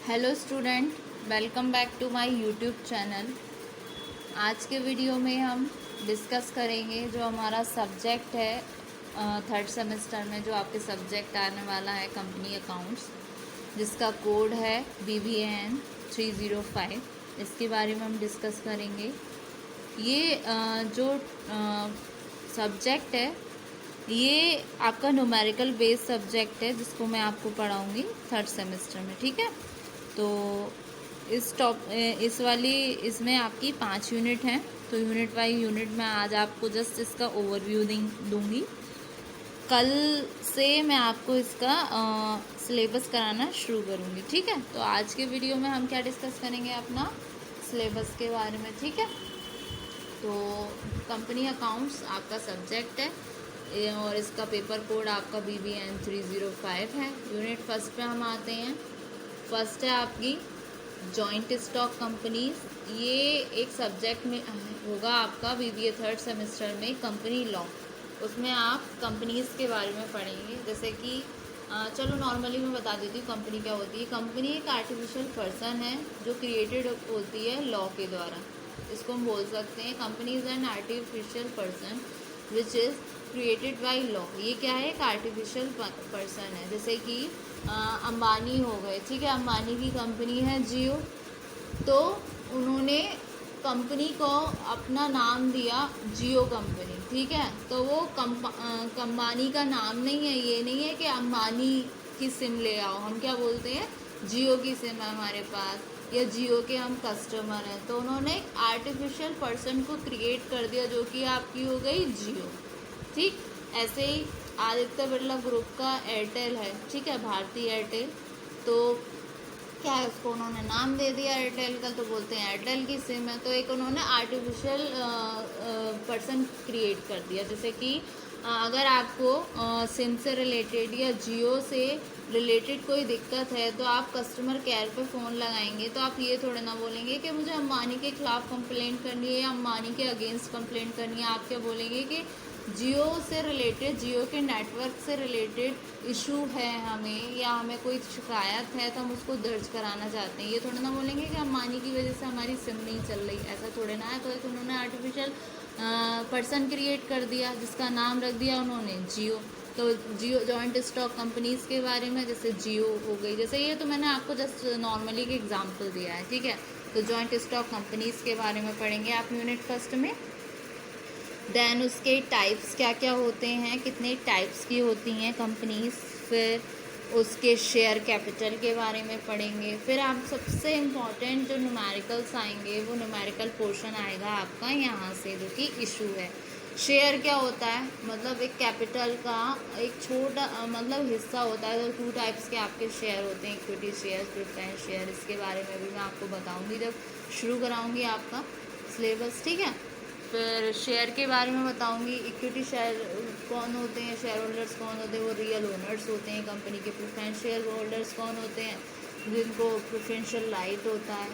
Hello student, welcome back to my YouTube channel. आज के video में हम डिस्कस करेंगे जो हमारा सब्जेक्ट है थर्ड सेमेस्टर में जो आपके सब्जेक्ट आने वाला है कंपनी अकाउंट्स, जिसका कोड है BBAN 305। इसके बारे में हम डिस्कस करेंगे। ये जो सब्जेक्ट है ये आपका न्यूमेरिकल बेस्ड सब्जेक्ट है जिसको मैं आपको पढ़ाऊँगी थर्ड सेमेस्टर में, ठीक है। तो इसमें आपकी 5 यूनिट हैं। तो यूनिट बाई यूनिट में आज आपको जस्ट इसका ओवरव्यू दूंगी। कल से मैं आपको इसका सिलेबस कराना शुरू करूंगी, ठीक है। तो आज के वीडियो में हम क्या डिस्कस करेंगे, अपना सिलेबस के बारे में, ठीक है। तो कंपनी अकाउंट्स आपका सब्जेक्ट है और इसका पेपर कोड आपका BBAN 305 है। यूनिट फर्स्ट पे हम आते हैं। फर्स्ट है आपकी जॉइंट स्टॉक कंपनीज। ये एक सब्जेक्ट में होगा आपका BBA थर्ड सेमेस्टर में, कंपनी लॉ। उसमें आप कंपनीज के बारे में पढ़ेंगे। जैसे कि चलो नॉर्मली मैं बता देती हूँ कंपनी क्या होती है। कंपनी एक आर्टिफिशियल पर्सन है जो क्रिएटेड होती है लॉ के द्वारा। इसको हम बोल सकते हैं company is an artificial person which is created by law. ये क्या है, एक आर्टिफिशियल पर्सन है। जैसे कि अंबानी हो गए, ठीक है। अंबानी की कंपनी है जियो, तो उन्होंने कंपनी को अपना नाम दिया जियो कंपनी, ठीक है। तो वो अंबानी का नाम नहीं है। ये नहीं है कि अंबानी की सिम ले आओ, हम क्या बोलते हैं, जियो की सिम है हमारे पास या जियो के हम कस्टमर हैं। तो उन्होंने एक आर्टिफिशियल पर्सन को क्रिएट कर दिया जो कि आपकी हो गई जियो, ठीक। ऐसे ही आदित्य बिरला ग्रुप का एयरटेल है, ठीक है, भारतीय एयरटेल। तो क्या है, उसको उन्होंने नाम दे दिया एयरटेल का, तो बोलते हैं एयरटेल की सिम है। तो एक उन्होंने आर्टिफिशियल पर्सन क्रिएट कर दिया। जैसे कि अगर आपको सिम से रिलेटेड या जियो से रिलेटेड कोई दिक्कत है तो आप कस्टमर केयर पे फ़ोन लगाएंगे, तो आप ये थोड़ा ना बोलेंगे कि मुझे अंबानी के खिलाफ कंप्लेंट करनी है या अंबानी के अगेंस्ट कंप्लेंट करनी है। आप क्या बोलेंगे कि जियो से रिलेटेड, जियो के नेटवर्क से रिलेटेड इशू है हमें, या हमें कोई शिकायत है तो हम उसको दर्ज कराना चाहते हैं। ये थोड़ा ना बोलेंगे कि अंबानी की वजह से हमारी सिम नहीं चल रही, ऐसा थोड़े ना है। तो एक उन्होंने आर्टिफिशियल पर्सन क्रिएट कर दिया जिसका नाम रख दिया उन्होंने जियो। तो जियो जॉइंट स्टॉक कंपनीज़ के बारे में, जैसे जियो हो गई, जैसे ये तो मैंने आपको जस्ट नॉर्मली एक एग्जांपल दिया है, ठीक है। तो जॉइंट स्टॉक कंपनीज़ के बारे में पढ़ेंगे आप यूनिट फर्स्ट में। देन उसके टाइप्स क्या क्या होते हैं, कितने टाइप्स की होती हैं कंपनीज, फिर उसके शेयर कैपिटल के बारे में पढ़ेंगे। फिर आप सबसे इम्पॉर्टेंट जो न्यूमेरिकल्स आएंगे वो न्यूमेरिकल पोर्शन आएगा आपका यहाँ से, जो कि इशू है। शेयर क्या होता है, मतलब एक कैपिटल का एक छोटा मतलब हिस्सा होता है। तो 2 टाइप्स के आपके शेयर होते हैं, इक्विटी शेयर, प्रेफरेंस शेयर। इसके बारे में भी मैं आपको बताऊंगी जब शुरू कराऊंगी आपका सिलेबस, ठीक है। फिर शेयर के बारे में बताऊंगी। इक्विटी शेयर कौन होते हैं, शेयर होल्डर्स कौन होते हैं, वो रियल ओनर्स होते हैं कंपनी के। प्रेफरेंस शेयर होल्डर्स कौन होते हैं, जिनको प्रेफरेंशियल राइट होता है,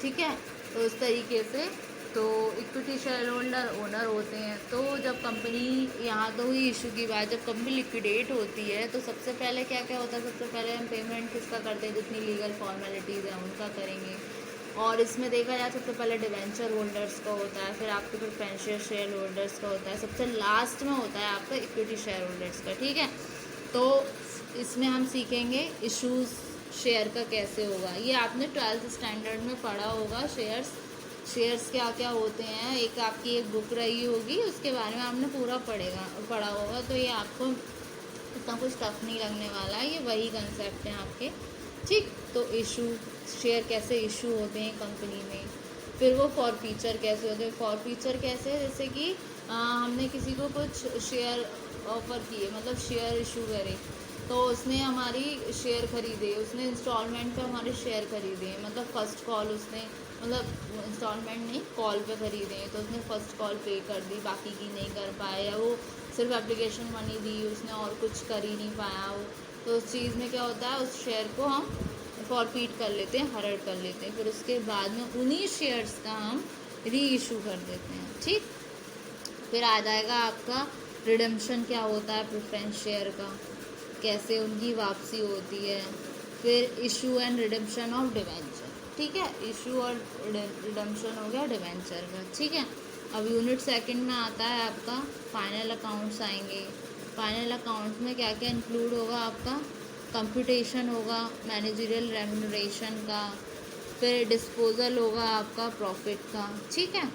ठीक है। तो इस तरीके से तो इक्विटी शेयर होल्डर ओनर होते हैं। तो जब कंपनी, यहाँ तो हुई इशू की बात, जब कंपनी लिक्विडेट होती है तो सबसे पहले क्या क्या होता है, सबसे पहले हम पेमेंट किसका करते हैं, जितनी लीगल फॉर्मेलिटीज़ हैं उनका करेंगे। और इसमें देखा जाए सबसे पहले डिवेंचर होल्डर्स का होता है, फिर आपके प्रेफरेंशियल शेयर होल्डर्स का होता है, सबसे लास्ट में होता है आपका इक्विटी शेयर होल्डर्स का, ठीक है। तो इसमें हम सीखेंगे इश्यूज शेयर का कैसे होगा। ये आपने 12th स्टैंडर्ड में पढ़ा होगा। शेयर्स क्या क्या होते हैं, एक आपकी एक बुक रही होगी, उसके बारे में आपने पूरा पढ़ा होगा। तो ये आपको इतना कुछ टफ नहीं लगने वाला है, ये वही कंसेप्ट हैं आपके, ठीक। तो इशू शेयर कैसे इशू होते हैं कंपनी में। फिर वो फॉर फीचर कैसे होते हैं। फॉर फीचर कैसे है, जैसे कि हमने किसी को कुछ शेयर ऑफर किए, मतलब शेयर इशू करे, तो उसने हमारी शेयर खरीदे, उसने इंस्टॉलमेंट पे हमारे शेयर खरीदे, मतलब फ़र्स्ट कॉल उसने, मतलब इंस्टॉलमेंट नहीं, कॉल पे खरीदे, तो उसने फ़र्स्ट कॉल पे कर दी, बाकी की नहीं कर पाए, या वो सिर्फ एप्लीकेशन मनी दी, उसने और कुछ कर ही नहीं पाया वो। तो उस चीज़ में क्या होता है, उस शेयर को हम फॉरफीट कर लेते हैं, हरड़ कर लेते हैं। फिर उसके बाद में उन्हीं शेयर्स का हम री इशू कर देते हैं, ठीक। फिर आ जाएगा आपका रिडेम्पशन क्या होता है प्रेफरेंस शेयर का, कैसे उनकी वापसी होती है, फिर issue and redemption of debenture, ठीक है, इशू और रिडेम्पशन हो गया डिवेंचर का, ठीक है। अब यूनिट सेकंड में आता है आपका फाइनल अकाउंट्स आएंगे। फाइनल अकाउंट्स में क्या क्या इंक्लूड होगा आपका, कंप्यूटेशन होगा मैनेजरियल रेम्यूनरेशन का, फिर डिस्पोजल होगा आपका प्रॉफिट का, ठीक है।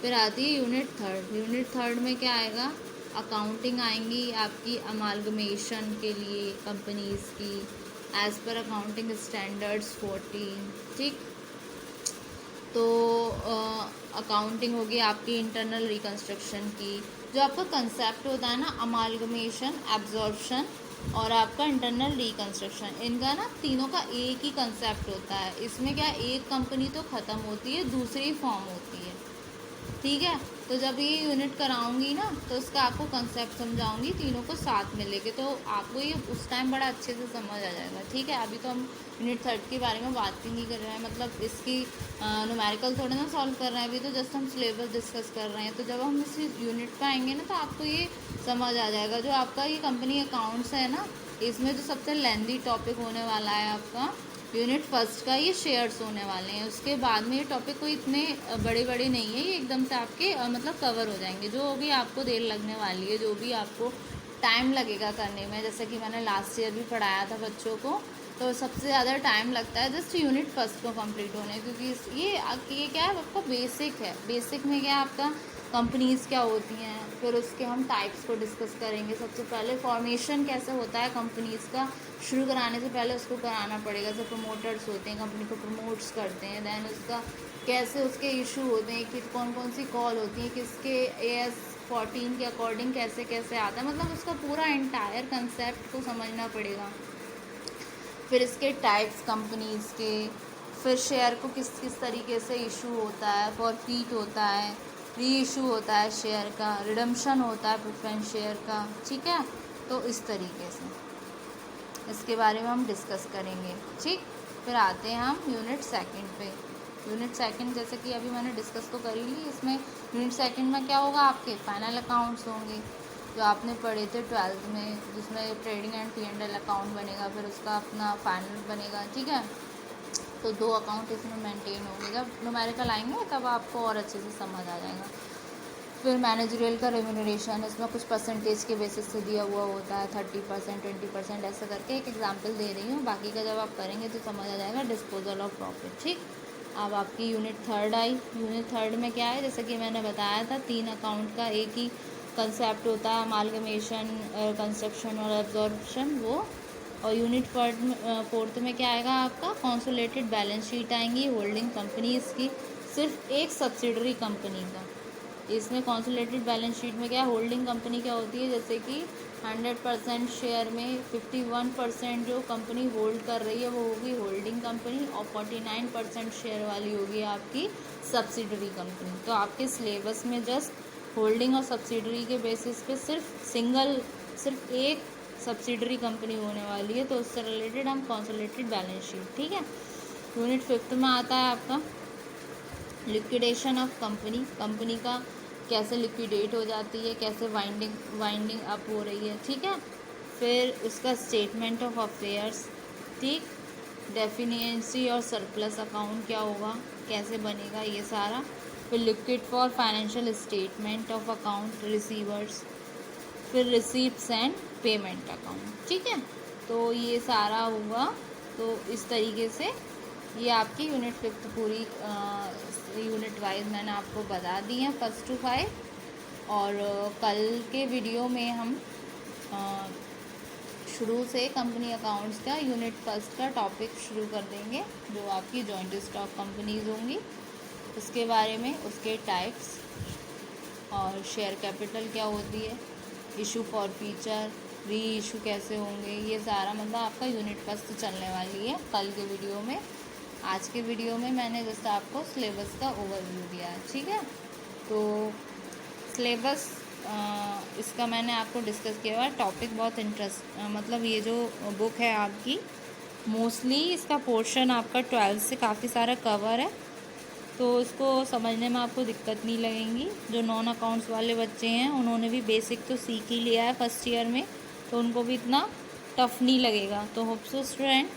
फिर आती है यूनिट थर्ड। यूनिट थर्ड में क्या आएगा, अकाउंटिंग आएंगी आपकी अमालगमेशन के लिए कंपनीज की एज पर अकाउंटिंग स्टैंडर्ड्स 14, ठीक। तो अकाउंटिंग होगी आपकी इंटरनल रिकंस्ट्रक्शन की। जो आपका कंसेप्ट होता है ना, अमालगमेशन, एब्जॉर्प्शन और आपका इंटरनल रिकंस्ट्रक्शन, इनका ना तीनों का एक ही कंसेप्ट होता है। इसमें क्या, एक कंपनी तो ख़त्म होती है, दूसरी फॉर्म होती है, ठीक है। तो जब ये यूनिट कराऊंगी ना तो उसका आपको कंसेप्ट समझाऊंगी, तीनों को साथ में लेके, तो आपको ये उस टाइम बड़ा अच्छे से समझ आ जाएगा, ठीक है। अभी तो हम यूनिट थर्ड के बारे में बात ही नहीं कर रहे हैं, मतलब इसकी न्यूमेरिकल थोड़ा ना सॉल्व कर रहे हैं, अभी तो जस्ट हम सिलेबस डिस्कस कर रहे हैं। तो जब हम इस यूनिट पर आएंगे ना तो आपको ये समझ आ जाएगा। जो आपका ये कंपनी अकाउंट्स है ना, इसमें जो सबसे लेंदी टॉपिक होने वाला है आपका यूनिट फर्स्ट का, ये शेयर्स होने वाले हैं। उसके बाद में ये टॉपिक कोई इतने बड़े बड़े नहीं है, ये एकदम से आपके मतलब कवर हो जाएंगे। जो भी आपको देर लगने वाली है, जो भी आपको टाइम लगेगा करने में, जैसे कि मैंने लास्ट ईयर भी पढ़ाया था बच्चों को, तो सबसे ज़्यादा टाइम लगता है जस्ट यूनिट फर्स्ट को कंप्लीट होने, क्योंकि ये क्या है, आपका बेसिक है। बेसिक में क्या है आपका, कंपनीज़ क्या होती हैं, फिर उसके हम टाइप्स को डिस्कस करेंगे। सबसे पहले फॉर्मेशन कैसे होता है कंपनीज़ का, शुरू कराने से पहले उसको कराना पड़ेगा। जैसे प्रमोटर्स होते हैं, कंपनी को प्रमोट्स करते हैं, दैन उसका कैसे उसके इशू होते हैं, कि कौन कौन सी कॉल होती है, किसके AS 14 के अकॉर्डिंग कैसे कैसे आता है, मतलब उसका पूरा एंटायर कंसेप्ट को समझना पड़ेगा। फिर इसके टाइप्स कंपनीज़ के, फिर शेयर को किस किस तरीके से इशू होता है, फॉरफीट होता है, री इशू होता है शेयर का, रिडम्पशन होता है प्रेफरेंस शेयर का, ठीक है। तो इस तरीके से इसके बारे में हम डिस्कस करेंगे, ठीक। फिर आते हैं हम यूनिट सेकंड पे। यूनिट सेकंड जैसे कि अभी मैंने डिस्कस तो कर ही ली। इसमें यूनिट सेकंड में क्या होगा, आपके फाइनल अकाउंट्स होंगे जो आपने पढ़े थे 12th में, जिसमें ट्रेडिंग एंड P&L अकाउंट बनेगा, फिर उसका अपना फाइनल बनेगा, ठीक है। तो 2 अकाउंट इसमें मेंटेन होंगे। जब न्यूमेरिकल आएंगे तब आपको और अच्छे से समझ आ जाएगा। फिर मैनेजरियल का रेम्यूनरेशन, इसमें कुछ परसेंटेज के बेसिस से दिया हुआ होता है, 30%, 20%, ऐसा करके एक एग्जांपल दे रही हूँ। बाकी का जब आप करेंगे तो समझ आ जाएगा। डिस्पोजल ऑफ प्रॉफिट, ठीक। अब आपकी यूनिट थर्ड आई। यूनिट थर्ड में क्या है, जैसे कि मैंने बताया था, 3 अकाउंट का एक ही कंसेप्ट होता है, अमालगमेशन, कंस्ट्रक्शन और एब्जॉर्प्शन, वो। और यूनिट फोर्थ में क्या आएगा आपका, कंसोलिडेटेड बैलेंस शीट आएंगी होल्डिंग कंपनीज की, सिर्फ एक सब्सिडरी कंपनी का। इसमें कंसोलिडेटेड बैलेंस शीट में क्या, होल्डिंग कंपनी क्या होती है, जैसे कि 100% शेयर में 51% जो कंपनी होल्ड कर रही है वो होगी होल्डिंग कंपनी, और 49% शेयर वाली होगी आपकी सब्सिडरी कंपनी। तो आपके सिलेबस में जस्ट होल्डिंग और सब्सिडरी के बेसिस पे सिर्फ एक सब्सिडरी कंपनी होने वाली है, तो उससे रिलेटेड हम कंसोलिडेटेड बैलेंस शीट, ठीक है। यूनिट फिफ्थ में आता है आपका लिक्विडेशन ऑफ कंपनी। कंपनी का कैसे लिक्विडेट हो जाती है, कैसे वाइंडिंग अप हो रही है, ठीक है। फिर उसका स्टेटमेंट ऑफ अफेयर्स, ठीक। डेफिनिएंसी और सरप्लस अकाउंट क्या होगा, कैसे बनेगा, ये सारा। फिर liquid for financial statement of account receivers, फिर रिसीप्ट्स एंड पेमेंट अकाउंट, ठीक है। तो ये सारा होगा। तो इस तरीके से ये आपकी यूनिट फिफ्थ पूरी यूनिट वाइज मैंने आपको बता दी है, 1 to 5। और कल के वीडियो में हम शुरू से कंपनी अकाउंट्स का यूनिट फर्स्ट का टॉपिक शुरू कर देंगे, जो आपकी जॉइंट स्टॉक कंपनीज होंगी, उसके बारे में, उसके टाइप्स, और शेयर कैपिटल क्या होती है, इशू फॉर फीचर, री इशू कैसे होंगे, ये सारा मतलब आपका यूनिट फर्स्ट चलने वाली है कल के वीडियो में। आज के वीडियो में मैंने जैसे आपको सिलेबस का ओवरव्यू दिया है, ठीक है। तो सिलेबस इसका मैंने आपको डिस्कस किया हुआ। टॉपिक बहुत मतलब ये जो बुक है आपकी, मोस्टली इसका पोर्शन आपका 12 से काफ़ी सारा कवर है, तो इसको समझने में आपको दिक्कत नहीं लगेंगी। जो नॉन अकाउंट्स वाले बच्चे हैं उन्होंने भी बेसिक तो सीख ही लिया है फर्स्ट ईयर में, तो उनको भी इतना टफ नहीं लगेगा। तो होप सो स्टूडेंट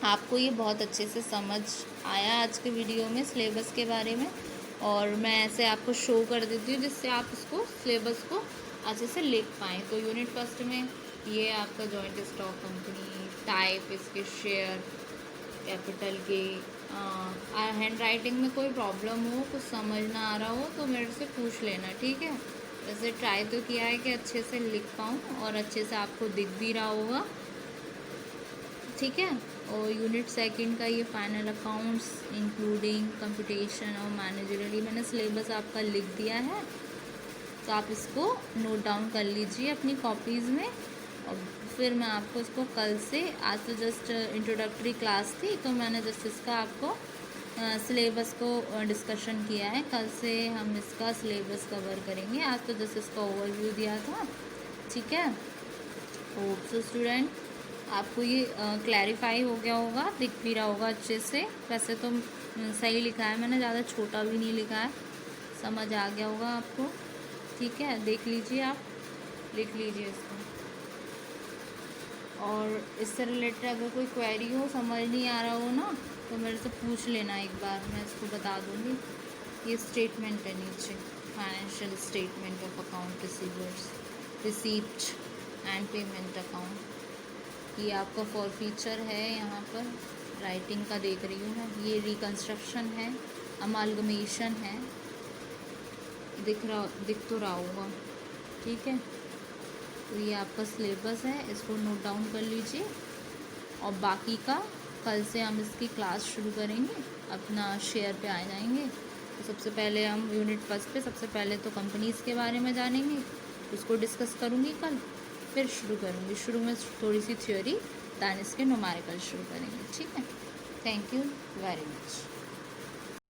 आपको ये बहुत अच्छे से समझ आया आज के वीडियो में सिलेबस के बारे में, और मैं ऐसे आपको शो कर देती हूँ जिससे आप उसको सिलेबस को अच्छे से लिख पाएँ। तो यूनिट फर्स्ट में ये आपका जॉइंट स्टॉक कंपनी, टाइप इसके शेयर कैपिटल के, हैंड राइटिंग में कोई प्रॉब्लम हो, कुछ समझ ना आ रहा हो तो मेरे से पूछ लेना, ठीक है। वैसे ट्राई तो किया है कि अच्छे से लिख पाऊँ और अच्छे से आपको दिख भी रहा होगा, ठीक है। और यूनिट सेकंड का ये फाइनल अकाउंट्स इंक्लूडिंग कंप्यूटेशन और मैनेजरियल, मैंने सिलेबस आपका लिख दिया है, तो आप इसको नोट डाउन कर लीजिए अपनी कॉपीज़ में। और फिर मैं आपको इसको कल से, आज तो जस्ट इंट्रोडक्टरी क्लास थी तो मैंने जस्ट इसका आपको सिलेबस को डिस्कशन किया है, कल से हम इसका सिलेबस कवर करेंगे। आज तो जस्ट इसका ओवरव्यू दिया था, ठीक है। होप सो स्टूडेंट आपको ये क्लैरिफाई हो गया होगा, दिख भी रहा होगा अच्छे से। वैसे तो सही लिखा है मैंने, ज़्यादा छोटा भी नहीं लिखा है, समझ आ गया होगा आपको, ठीक है। देख लीजिए, आप लिख लीजिए इसको। और इससे रिलेटेड अगर कोई क्वेरी हो, समझ नहीं आ रहा हो ना, तो मेरे से पूछ लेना एक बार, मैं इसको बता दूँगी। ये स्टेटमेंट है नीचे, financial statement of account receivers, receipt and payment account. ये आपका फॉर फीचर है, यहाँ पर राइटिंग का देख रही हूँ मैं। ये रिकन्स्ट्रक्शन है, अमालगमेशन है, दिख तो रहा होगा, ठीक है। तो ये आपका सिलेबस है, इसको नोट डाउन कर लीजिए। और बाकी का कल से हम इसकी क्लास शुरू करेंगे, अपना शेयर पे आ जाएंगे। तो सबसे पहले हम यूनिट फर्स्ट पे सबसे पहले तो कंपनीज़ के बारे में जानेंगे, उसको डिस्कस करूँगी कल, फिर शुरू करूँगी। शुरू में थोड़ी सी थ्योरी, दैन इसके न्यूमेरिकल शुरू करेंगे, ठीक है। Thank you very much.